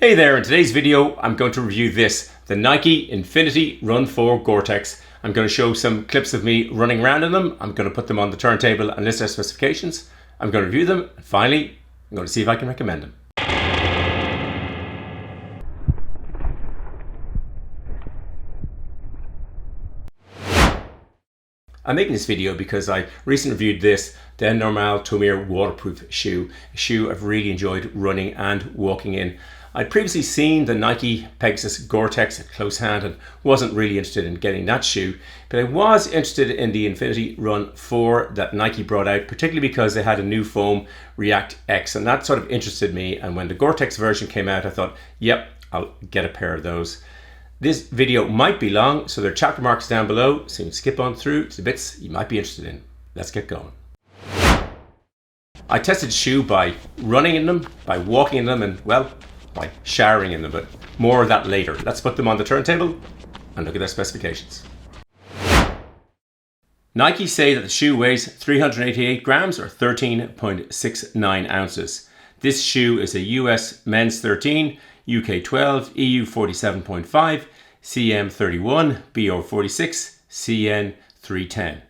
Hey there, in today's video I'm going to review the Nike InfinityRN 4 Gore-Tex. I'm going to show some clips of me running around in them. I'm going to put them on the turntable and list their specifications. I'm going to review them, and finally I'm going to see if I can recommend them. I'm making this video because I recently reviewed the Normal Tomir waterproof shoe, a shoe I've really enjoyed running and walking in. I'd previously seen the Nike Pegasus Gore-Tex at close hand and wasn't really interested in getting that shoe, but I was interested in the InfinityRN 4 that Nike brought out, particularly because they had a new foam, React X, and that sort of interested me. And when the Gore-Tex version came out, I thought, yep, I'll get a pair of those. This video might be long, so there are chapter marks down below, so you can skip on through to the bits you might be interested in. Let's get going. I tested the shoe by running in them, by walking in them, and well, by showering in them, but more of that later. Let's put them on the turntable and look at their specifications. Nike say that the shoe weighs 388 grams or 13.69 ounces. This shoe is a US men's 13, UK 12, EU 47.5, CM 31, BO 46, CN 310.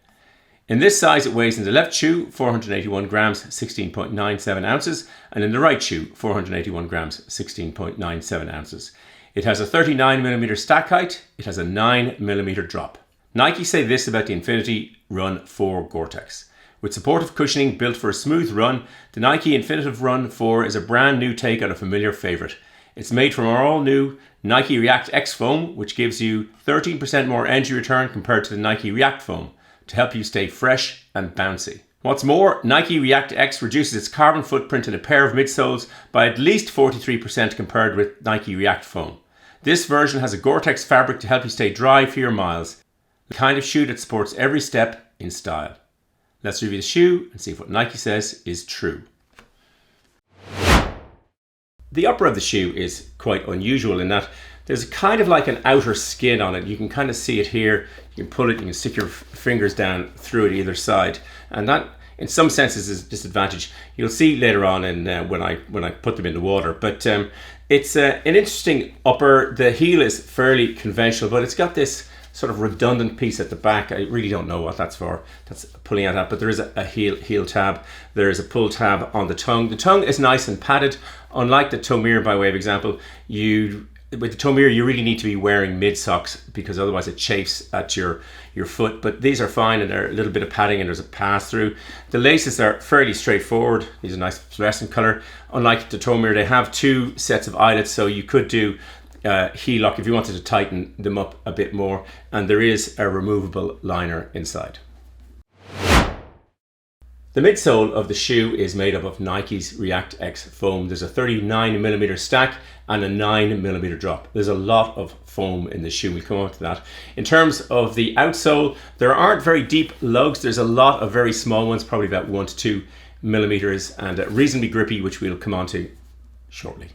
In this size, it weighs in the left shoe 481 grams, 16.97 ounces, and in the right shoe 481 grams, 16.97 ounces. It has a 39mm stack height. It has a 9mm drop. Nike say this about the InfinityRN 4 Gore-Tex. With supportive cushioning built for a smooth run, the Nike InfinityRN 4 is a brand new take on a familiar favorite. It's made from our all-new Nike React X foam, which gives you 13% more energy return compared to the Nike React foam, to help you stay fresh and bouncy. What's more, Nike React X reduces its carbon footprint in a pair of midsoles by at least 43% compared with Nike React foam. This version has a Gore-Tex fabric to help you stay dry for your miles, the kind of shoe that supports every step in style. Let's review the shoe and see if what Nike says is true. The upper of the shoe is quite unusual in that there's kind of like an outer skin on it. You can kind of see it here. You can pull it, you can stick your fingers down through it either side. And that, in some senses, is a disadvantage. You'll see later on when I put them in the water. But it's an interesting upper. The heel is fairly conventional, but it's got this sort of redundant piece at the back. I really don't know what that's for. That's pulling out that, but there is a heel tab. There is a pull tab on the tongue. The tongue is nice and padded. Unlike the Tomir, by way of example, with the Tomir, you really need to be wearing mid socks because otherwise it chafes at your foot. But these are fine, and they're a little bit of padding, and there's a pass through. The laces are fairly straightforward. These are nice fluorescent color. Unlike the Tomir, they have two sets of eyelets, so you could do heel lock if you wanted to tighten them up a bit more. And there is a removable liner inside. The midsole of the shoe is made up of Nike's React X foam. There's a 39mm stack and a 9mm drop. There's a lot of foam in the shoe. We'll come on to that. In terms of the outsole, there aren't very deep lugs. There's a lot of very small ones, probably about 1 to 2 millimeters, and reasonably grippy, which we'll come on to shortly.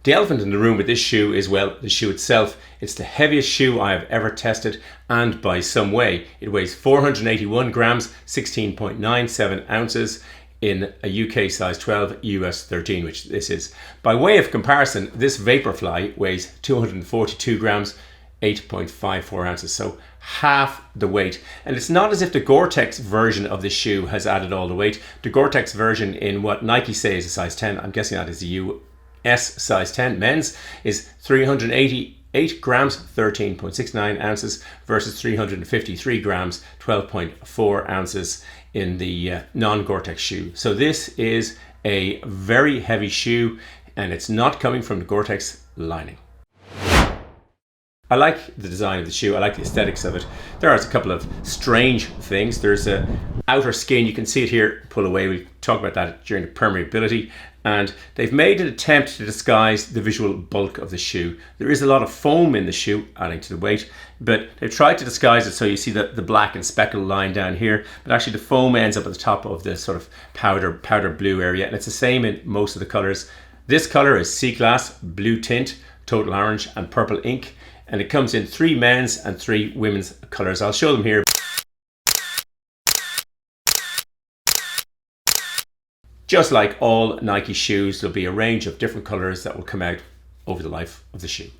The elephant in the room with this shoe is, well, the shoe itself. It's the heaviest shoe I have ever tested, and by some way. It weighs 481 grams, 16.97 ounces in a UK size 12, US 13, which this is. By way of comparison, this Vaporfly weighs 242 grams, 8.54 ounces, so half the weight. And it's not as if the Gore-Tex version of the shoe has added all the weight. The Gore-Tex version in what Nike say is a size 10, I'm guessing that is the US size 10 men's, is 388 grams, 13.69 ounces versus 353 grams, 12.4 ounces in the non-Gore-Tex shoe. So this is a very heavy shoe, and it's not coming from the Gore-Tex lining. I like the design of the shoe. I like the aesthetics of it. There are a couple of strange things. There's a outer skin. You can see it here, pull away. We'll talk about that during the permeability. And they've made an attempt to disguise the visual bulk of the shoe. There is a lot of foam in the shoe, adding to the weight, but they've tried to disguise it so you see the black and speckled line down here, but actually the foam ends up at the top of the sort of powder blue area, and it's the same in most of the colors. This color is sea glass, blue tint, total orange, and purple ink, and it comes in 3 men's and 3 women's colors. I'll show them here. Just like all Nike shoes, there'll be a range of different colors that will come out over the life of the shoe.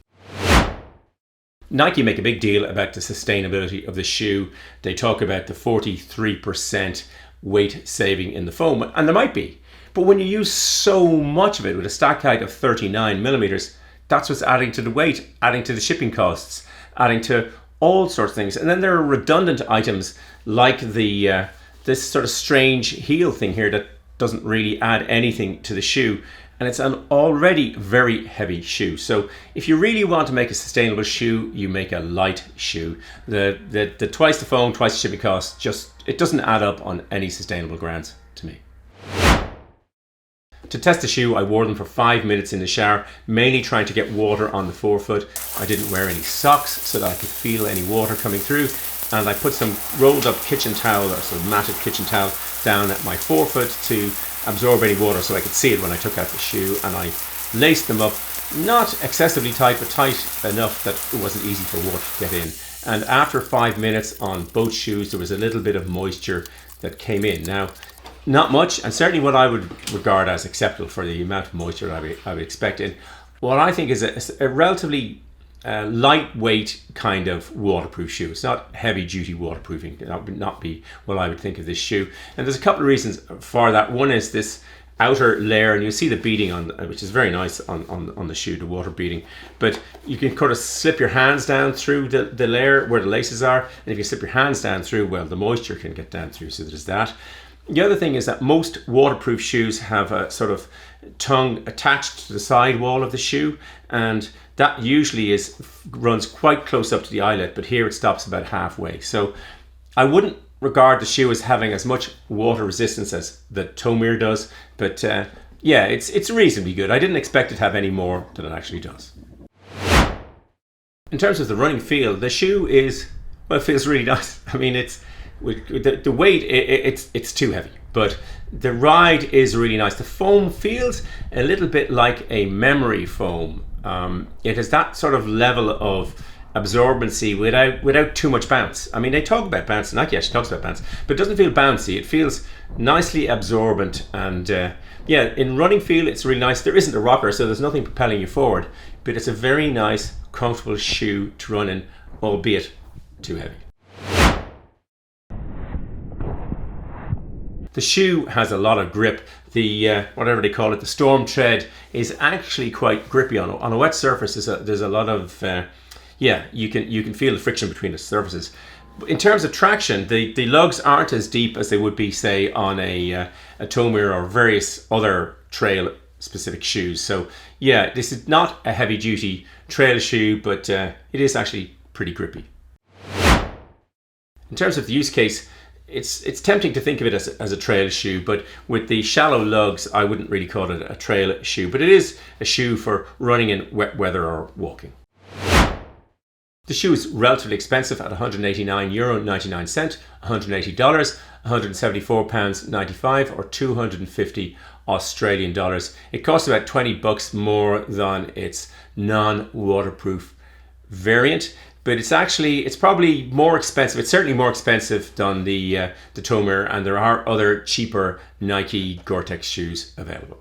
Nike make a big deal about the sustainability of the shoe. They talk about the 43% weight saving in the foam, and there might be. But when you use so much of it with a stack height of 39 millimeters, that's what's adding to the weight, adding to the shipping costs, adding to all sorts of things. And then there are redundant items like the this sort of strange heel thing here that doesn't really add anything to the shoe. And it's an already very heavy shoe. So if you really want to make a sustainable shoe, you make a light shoe. The twice the foam, twice the shipping cost, it doesn't add up on any sustainable grounds to me. To test the shoe, I wore them for 5 minutes in the shower, mainly trying to get water on the forefoot. I didn't wear any socks so that I could feel any water coming through. And I put some rolled up kitchen towel, or sort of matted kitchen towel, down at my forefoot to absorb any water so I could see it when I took out the shoe. And I laced them up, not excessively tight, but tight enough that it wasn't easy for water to get in. And after 5 minutes on both shoes, there was a little bit of moisture that came in. Now, not much, and certainly what I would regard as acceptable for the amount of moisture I would expect in. What I think is a relatively lightweight kind of waterproof shoe. It's not heavy duty waterproofing. That would not be what I would think of this shoe. And there's a couple of reasons for that. One is this outer layer, and you see the beading on, which is very nice on the shoe, the water beading. But you can kind of slip your hands down through the layer where the laces are, and if you slip your hands down through, well, the moisture can get down through. So there's that. The other thing is that most waterproof shoes have a sort of tongue attached to the side wall of the shoe, and that usually runs quite close up to the eyelet, but here it stops about halfway. So I wouldn't regard the shoe as having as much water resistance as the toe mirror does, but yeah, it's reasonably good. I didn't expect it to have any more than it actually does. In terms of the running feel, the shoe it feels really nice. I mean, with the weight, it's too heavy, but the ride is really nice. The foam feels a little bit like a memory foam. It has that sort of level of absorbency without too much bounce. I mean, they talk about bounce, Nike actually talks about bounce, but it doesn't feel bouncy. It feels nicely absorbent, and yeah, in running feel, it's really nice. There isn't a rocker, so there's nothing propelling you forward, but it's a very nice, comfortable shoe to run in, albeit too heavy. The shoe has a lot of grip. The whatever they call it, the storm tread, is actually quite grippy on a wet surface. There's a lot of yeah, you can feel the friction between the surfaces. In terms of traction, the lugs aren't as deep as they would be, say, on a toe mirror or various other trail specific shoes. So yeah, this is not a heavy duty trail shoe, but it is actually pretty grippy. In terms of the use case, it's tempting to think of it as a trail shoe, but with the shallow lugs, I wouldn't really call it a trail shoe, but it is a shoe for running in wet weather or walking. The shoe is relatively expensive at €189.99, $180, £174.95 or 250 Australian dollars. It costs about $20 more than its non-waterproof variant. But it's probably more expensive. It's certainly more expensive than the toe mirror, and there are other cheaper Nike Gore-Tex shoes available.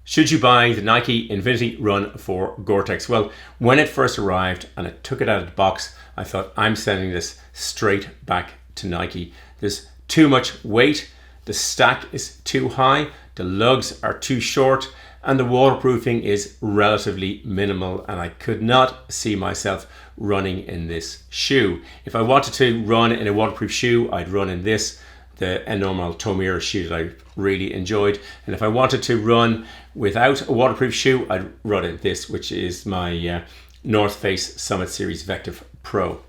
Should you buy the Nike InfinityRN for Gore-Tex? Well, when it first arrived and I took it out of the box, I thought, I'm sending this straight back to Nike. There's too much weight, the stack is too high, the lugs are too short, and the waterproofing is relatively minimal, and I could not see myself running in this shoe. If I wanted to run in a waterproof shoe, I'd run in this, the normal toe mirror shoe that I really enjoyed. And if I wanted to run without a waterproof shoe, I'd run in this, which is my North Face Summit Series Vective Pro.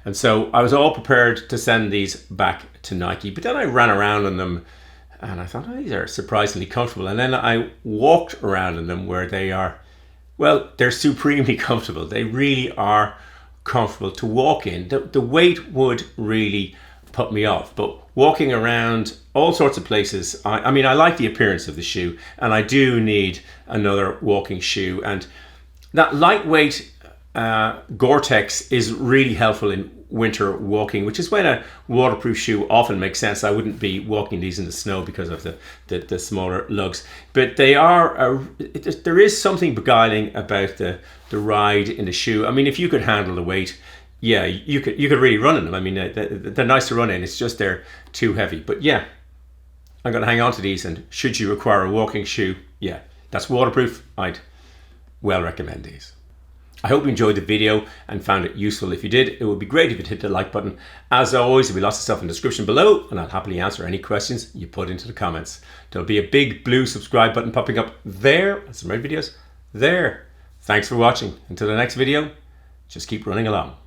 And so I was all prepared to send these back to Nike, but then I ran around in them and I thought, oh, these are surprisingly comfortable. And then I walked around in them where they are, well, they're supremely comfortable. They really are comfortable to walk in. The weight would really put me off, but walking around all sorts of places, I mean, I like the appearance of the shoe, and I do need another walking shoe. And that lightweight Gore-Tex is really helpful in winter walking, which is when a waterproof shoe often makes sense. I wouldn't be walking these in the snow because of the smaller lugs, but they are there is something beguiling about the ride in the shoe. I mean, if you could handle the weight, yeah, you could really run in them. I mean, they're nice to run in. It's just they're too heavy. But yeah, I'm going to hang on to these, and should you require a walking shoe, yeah, that's waterproof, I'd well recommend these. I hope you enjoyed the video and found it useful. If you did, it would be great if you'd hit the like button. As always, there'll be lots of stuff in the description below, and I'll happily answer any questions you put into the comments. There'll be a big blue subscribe button popping up there, and some red videos there. Thanks for watching. Until the next video, just keep running along.